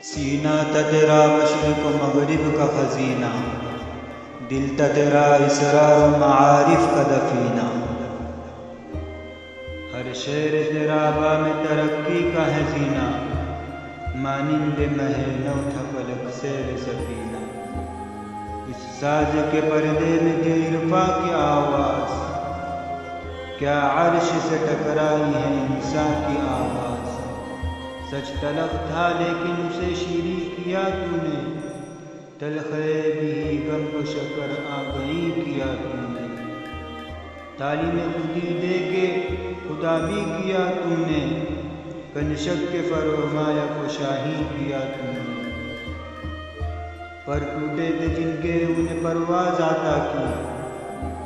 سینہ تا تیرا مشرق و مغرب کا خزینہ، دل تا تیرا اسرار و معارف کا دفینہ، ہر شعر تیرا بام ترقی کا ہے زینہ، مانند مہ نو تھا فلک سیر سفینہ، اس ساز کے پردے میں تھی عرفاں کی آواز، کیا عرش سے ٹکرائی ہے انسان کی آواز، سچ تلخ تھا لیکن اسے شیریں کیا تو نے، تلخ بھی غم و شکر آگئی کیا تو نے، تعلیم خودی دے کے خدا بھی کیا تو نے، کنشک کے فرمایا کو شاہی کیا تو نے، پر ٹوٹے تھے جن کے انہیں پرواز آتا کی،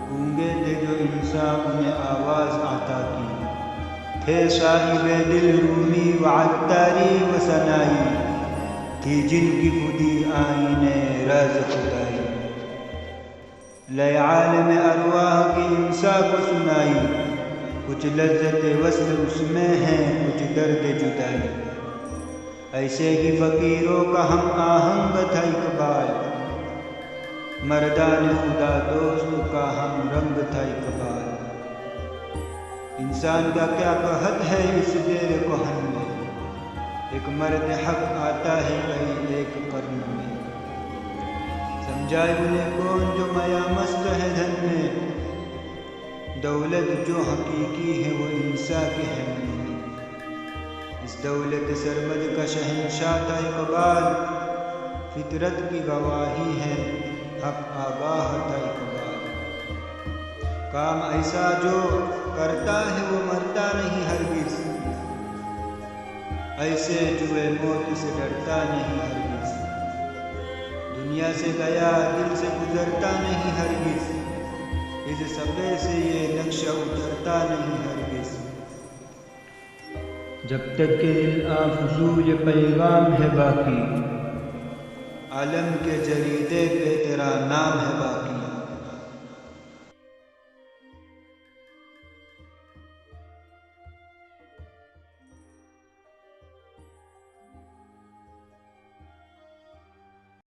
گونگے تھے جو انسان انہیں آواز آتا کی، تھے صاحب دل رومی و عطاری و ثنائی، تھی جن کی خودی آئینے راز خدائی، لئے عالم ارواح کی انسا کو سنائی، کچھ لذت وصل اس میں ہے کچھ درد جدائی، ایسے ہی فقیروں کا ہم آہنگ تھا اقبال، مردان خدا دوست کا ہم رنگ تھا اقبال، انسان کا کیا قحط ہے اس دیر کہن میں، ایک مرد حق آتا ہے کئی ایک قرن میں، سمجھائے انہیں کون جو میا مست ہے دھن میں، دولت جو حقیقی ہے وہ انسان کے ہے من میں، اس دولت سرمد کا شہنشاہ تھا اقبال، فطرت کی گواہی ہے حق آگاہ تھا اقبال، کام ایسا جو کرتا ہے وہ مرتا نہیں ہرگز، ایسے جوئے موت سے ڈرتا نہیں ہرگز، دنیا سے گیا دل سے گزرتا نہیں ہرگز، اس صفحے سے یہ نقشہ اترتا نہیں ہرگز، جب تک کہ دل آفزوں یہ پیغام ہے باقی، عالم کے جریدے پہ تیرا نام ہے باقی۔